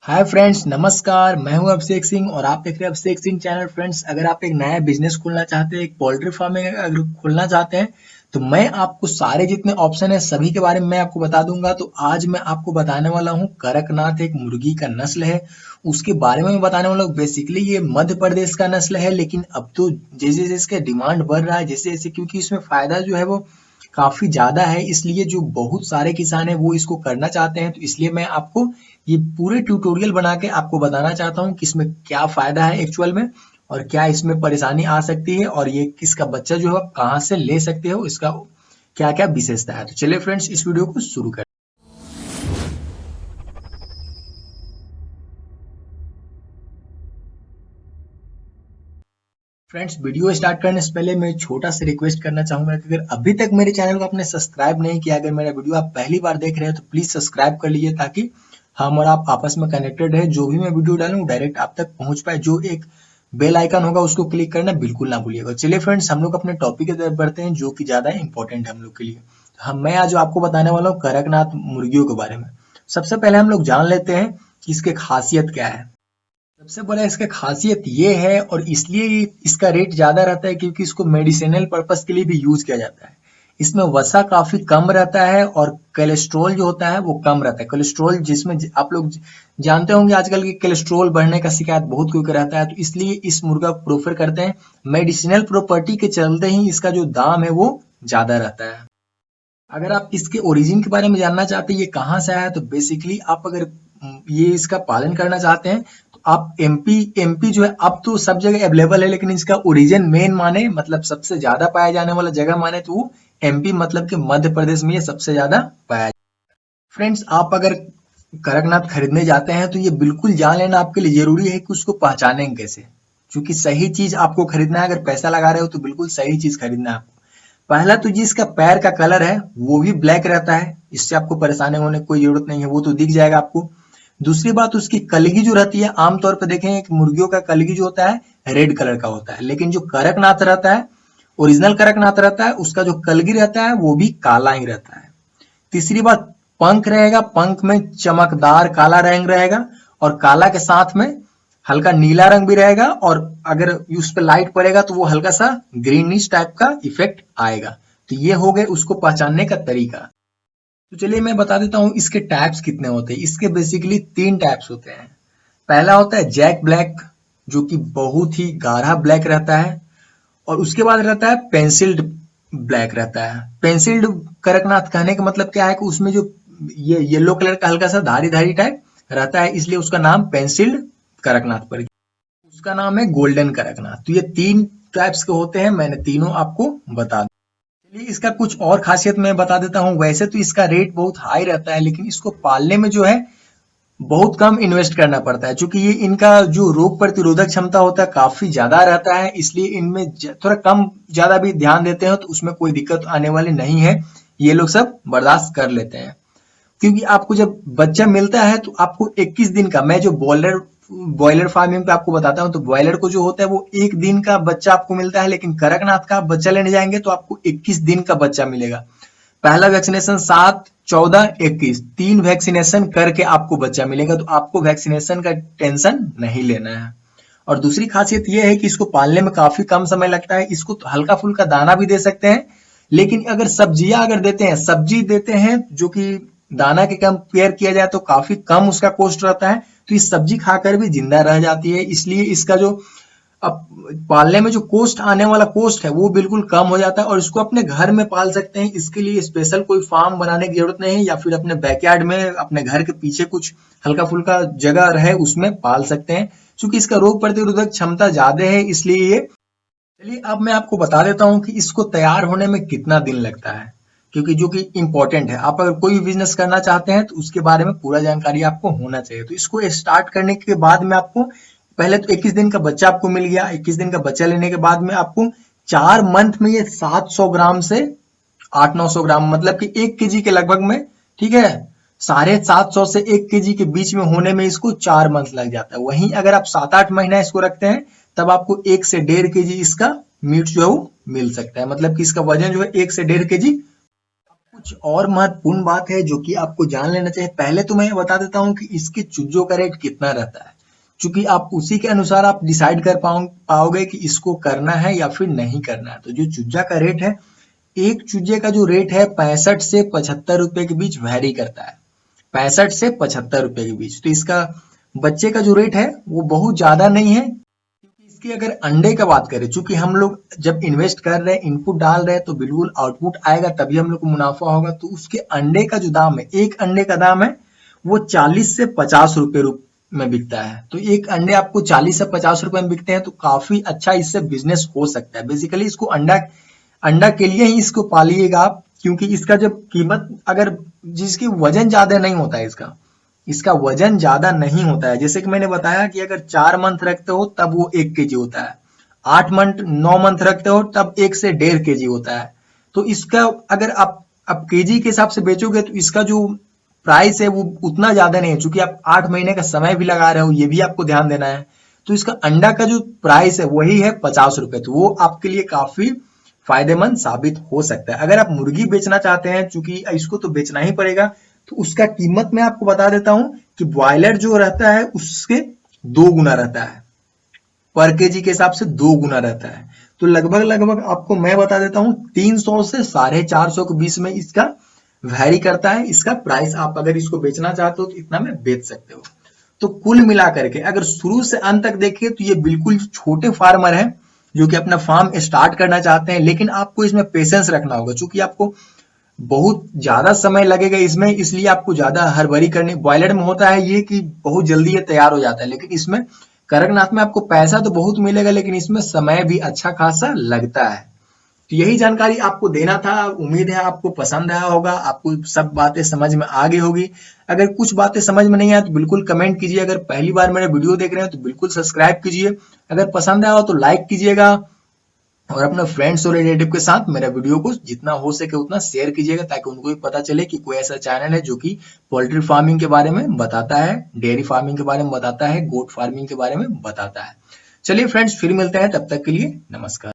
Hi friends, नमस्कार। मैं हूं अभिषेक सिंह और आप देख रहे हैं अभिषेक सिंह चैनल। फ्रेंड्स, अगर आप एक नया बिजनेस खोलना चाहते हैं, एक पोल्ट्री फार्मिंग अगर खोलना चाहते हैं, तो मैं आपको सारे जितने ऑप्शन है सभी के बारे में मैं आपको बता दूंगा। तो आज मैं आपको बताने वाला हूं कड़कनाथ, एक मुर्गी का नस्ल है, उसके बारे में मैं बताने वाला हूँ। बेसिकली ये मध्य प्रदेश का नस्ल है, लेकिन अब तो जैसे जैसे इसका डिमांड बढ़ रहा है, जैसे जैसे, क्योंकि इसमें फायदा जो है वो काफी ज्यादा है, इसलिए जो बहुत सारे किसान हैं वो इसको करना चाहते हैं। तो इसलिए मैं आपको ये पूरे ट्यूटोरियल बना के आपको बताना चाहता हूँ कि इसमें क्या फायदा है एक्चुअल में, और क्या इसमें परेशानी आ सकती है, और ये किसका बच्चा जो है आप कहाँ से ले सकते हो, इसका क्या क्या विशेषता है। तो चलिए फ्रेंड्स, इस वीडियो को शुरू करें। फ्रेंड्स, वीडियो स्टार्ट करने से पहले मैं छोटा सा रिक्वेस्ट करना चाहूंगा कि अगर अभी तक मेरे चैनल को आपने सब्सक्राइब नहीं किया, अगर मेरा वीडियो आप पहली बार देख रहे हैं तो प्लीज सब्सक्राइब कर लीजिए, ताकि हम और आप आपस में कनेक्टेड रहे। जो भी मैं वीडियो डालूं डायरेक्ट आप तक पहुंच पाए। जो एक बेल आइकन होगा उसको क्लिक करना बिल्कुल ना भूलिएगा। चलिए फ्रेंड्स, हम लोग अपने टॉपिक की तरफ बढ़ते हैं, जो कि ज्यादा इंपॉर्टेंट है हम लोग के लिए। मैं आज आपको बताने वाला हूँ कड़कनाथ मुर्गियों के बारे में। सबसे पहले हम लोग जान लेते हैं कि इसकी खासियत क्या है। सबसे बड़ा इसका खासियत ये है, और इसलिए इसका रेट ज्यादा रहता है, क्योंकि इसको मेडिसिनल पर्पस के लिए भी यूज किया जाता है। इसमें वसा काफी कम रहता है, और कोलेस्ट्रॉल जो होता है वो कम रहता है। कोलेस्ट्रॉल जिसमें आप लोग जानते होंगे, आजकल की कोलेस्ट्रॉल बढ़ने का शिकायत बहुत कोई को रहता है, तो इसलिए इस मुर्गा को प्रोफर करते हैं। मेडिसिनल प्रॉपर्टी के चलते ही इसका जो दाम है वो ज्यादा रहता है। अगर आप इसके ओरिजिन के बारे में जानना चाहते हैं, ये कहाँ से आया है, तो बेसिकली आप अगर ये इसका पालन करना चाहते हैं, तो आप एमपी एमपी जो है अब तो सब जगह अवेलेबल है, लेकिन इसका ओरिजिन मेन माने, मतलब सबसे ज्यादा पाया जाने वाला जगह माने, तो वो एमपी, मतलब कि मध्य प्रदेश में ये सबसे ज्यादा पाया जाता है। फ्रेंड्स, आप अगर कड़कनाथ खरीदने जाते हैं तो ये बिल्कुल जान लेना आपके लिए जरूरी है कि उसको पहचानेंगे कैसे। क्योंकि सही चीज आपको खरीदना है, अगर पैसा लगा रहे हो तो बिल्कुल सही चीज खरीदना है आपको। पहला तो जी, इसका पैर का कलर है वो भी ब्लैक रहता है, इससे आपको परेशानी होने की कोई जरूरत नहीं है, वो तो दिख जाएगा आपको। दूसरी बात, उसकी कलगी जो रहती है, आमतौर पर देखेंगे कि मुर्गियों का कलगी जो होता है रेड कलर का होता है, लेकिन जो कड़कनाथ रहता है, ओरिजिनल कड़कनाथ रहता है, उसका जो कलगी रहता है वो भी काला ही रहता है। तीसरी बात, पंख रहेगा, पंख में चमकदार काला रंग रहेगा, और काला के साथ में हल्का नीला रंग भी रहेगा, और अगर उस पर लाइट पड़ेगा तो वो हल्का सा ग्रीनिश टाइप का इफेक्ट आएगा। तो ये हो गए उसको पहचानने का तरीका। तो चलिए मैं बता देता हूँ इसके टाइप्स कितने होते हैं। इसके बेसिकली 3 टाइप्स होते हैं। पहला होता है जैक ब्लैक, जो कि बहुत ही गाढ़ा ब्लैक रहता है, और उसके बाद रहता है पेंसिल्ड ब्लैक रहता है। पेंसिल्ड कड़कनाथ कहने का मतलब क्या है कि उसमें जो ये येलो कलर का हल्का सा धारी धारी टाइप रहता है, इसलिए उसका नाम पेंसिल्ड कड़कनाथ पड़ गया। उसका नाम है गोल्डन कड़कनाथ। तो ये 3 टाइप्स के होते हैं, मैंने तीनों आपको बता दिया। चलिए इसका कुछ और खासियत मैं बता देता हूँ। वैसे तो इसका रेट बहुत हाई रहता है, लेकिन इसको पालने में जो है बहुत कम इन्वेस्ट करना पड़ता है, क्योंकि ये इनका जो रोग प्रतिरोधक क्षमता होता है काफी ज्यादा रहता है, इसलिए इनमें थोड़ा कम ज्यादा भी ध्यान देते हैं तो उसमें कोई दिक्कत आने वाली नहीं है। ये लोग सब बर्दाश्त कर लेते हैं। क्योंकि आपको जब बच्चा मिलता है तो आपको 21 दिन का, मैं जो बॉयलर बॉयलर फार्मिंग पे आपको बताता हूँ, तो बॉयलर को जो होता है वो 1 दिन का बच्चा आपको मिलता है, लेकिन कड़कनाथ का आप बच्चा लेने जाएंगे तो आपको 21 दिन का बच्चा मिलेगा। पहला वैक्सीनेशन 7, 14, 21, 3 वैक्सीनेशन करके आपको बच्चा मिलेगा, तो आपको वैक्सीनेशन का टेंशन नहीं लेना है। और दूसरी खासियत यह है कि इसको पालने में काफी कम समय लगता है। इसको तो हल्का फुल्का दाना भी दे सकते हैं, लेकिन अगर सब्जियां अगर देते हैं, सब्जी देते हैं, जो कि दाना के कंपेयर किया जाए तो काफी कम उसका कॉस्ट रहता है, तो इस सब्जी खाकर भी जिंदा रह जाती है। इसलिए इसका जो अब पालने में जो कॉस्ट आने वाला कॉस्ट है वो बिल्कुल कम हो जाता है, और इसको अपने घर में पाल सकते हैं। इसके लिए स्पेशल कोई फार्म बनाने की जरूरत नहीं है, या फिर अपने बैकयार्ड में अपने घर के पीछे कुछ हल्का फुल्का जगह रहे उसमें पाल सकते हैं, क्योंकि इसका रोग प्रतिरोधक क्षमता ज्यादा है, इसलिए ये। चलिए अब मैं आपको बता देता हूँ कि इसको तैयार होने में कितना दिन लगता है, क्योंकि जो कि इम्पोर्टेंट है। आप अगर कोई भी बिजनेस करना चाहते हैं तो उसके बारे में पूरा जानकारी आपको होना चाहिए। तो इसको स्टार्ट करने के बाद में आपको पहले तो 21 दिन का बच्चा आपको मिल गया। 21 दिन का बच्चा लेने के बाद में आपको 4 मंथ में ये 700 ग्राम से 800-900 ग्राम, मतलब कि 1 केजी के लगभग में, ठीक है, 750 से 1 केजी के बीच में होने में इसको 4 मंथ लग जाता है। वहीं अगर आप 7-8 महीना इसको रखते हैं, तब आपको 1 से 1.5 केजी इसका मीट जो है वो मिल सकता है, मतलब कि इसका वजन जो है 1 से 1.5 केजी कुछ और महत्वपूर्ण बात है जो कि आपको जान लेना चाहिए। पहले तो मैं बता देता हूँ कि इसके चूजों का रेट कितना रहता है, क्योंकि आप उसी के अनुसार आप डिसाइड कर पाओगे कि इसको करना है या फिर नहीं करना है। तो जो चूजा का रेट है, एक चूजे का जो रेट है 65 से 75 रुपए के बीच वैरी करता है। 65 से 75 रुपए के बीच। तो इसका बच्चे का जो रेट है वो बहुत ज्यादा नहीं है, क्योंकि इसके अगर अंडे का बात करें, चूंकि हम लोग जब इन्वेस्ट कर रहे हैं, इनपुट डाल रहे हैं, तो बिल्कुल आउटपुट आएगा तभी हम लोग को मुनाफा होगा। तो उसके अंडे का जो दाम है, एक अंडे का दाम है वो 40 से 50 रुपए में बिकता है। तो एक अंडे आपको 40 से 50 रुपए में बिकते हैं, तो काफी अच्छा इससे बिजनेस हो सकता है। बेसिकली इसको अंडा अंडा के लिए ही इसको पालिएगा आप, क्योंकि इसका जब कीमत अगर जिसकी वजन ज्यादा नहीं होता है, इसका वजन ज्यादा नहीं होता है। जैसे कि मैंने बताया कि अगर 4 मंथ रखते हो तब वो 1 केजी होता है, 8 मंथ 9 मंथ रखते हो तब 1 से 1.5 केजी होता है। तो इसका अगर आप केजी के हिसाब से बेचोगे तो इसका जो प्राइस है वो उतना ज्यादा नहीं है, क्योंकि आप 8 महीने का समय भी लगा रहे हो, ये भी आपको ध्यान देना है। तो इसका अंडा का जो प्राइस है वही है 50 रुपए। तो वो आपके लिए काफी फायदेमंद साबित हो सकता है। अगर आप मुर्गी बेचना चाहते हैं, चूंकि इसको तो बेचना ही पड़ेगा, तो उसका कीमत मैं आपको बता देता हूं कि ब्रॉयलर जो रहता है उसके 2 गुना रहता है, पर केजी के हिसाब से 2 गुना रहता है। तो लगभग लगभग आपको मैं बता देता हूं 300 से 450 के बीच में इसका वैरी करता है इसका प्राइस। आप अगर इसको बेचना चाहते हो तो इतना में बेच सकते हो। तो कुल मिला करके अगर शुरू से अंत तक देखिए तो ये बिल्कुल छोटे फार्मर हैं जो कि अपना फार्म स्टार्ट करना चाहते हैं, लेकिन आपको इसमें पेशेंस रखना होगा, क्योंकि आपको बहुत ज्यादा समय लगेगा इसमें, इसलिए आपको ज्यादा हड़बड़ी करनी। बॉयलर में होता है ये कि बहुत जल्दी ये तैयार हो जाता है, लेकिन इसमें कड़कनाथ में आपको पैसा तो बहुत मिलेगा, लेकिन इसमें समय भी अच्छा खासा लगता है। तो यही जानकारी आपको देना था। उम्मीद है आपको पसंद आया होगा, आपको सब बातें समझ में आ गई होगी। अगर कुछ बातें समझ में नहीं आए तो बिल्कुल कमेंट कीजिए। अगर पहली बार मेरा वीडियो देख रहे हैं तो बिल्कुल सब्सक्राइब कीजिए। अगर पसंद आया हो तो लाइक कीजिएगा, और अपने फ्रेंड्स और रिलेटिव के साथ मेरा वीडियो को जितना हो सके उतना शेयर कीजिएगा, ताकि उनको भी पता चले कि कोई ऐसा चैनल है जो कि पोल्ट्री फार्मिंग के बारे में बताता है, डेयरी फार्मिंग के बारे में बताता है, गोट फार्मिंग के बारे में बताता है। चलिए फ्रेंड्स, फिर मिलते हैं, तब तक के लिए नमस्कार।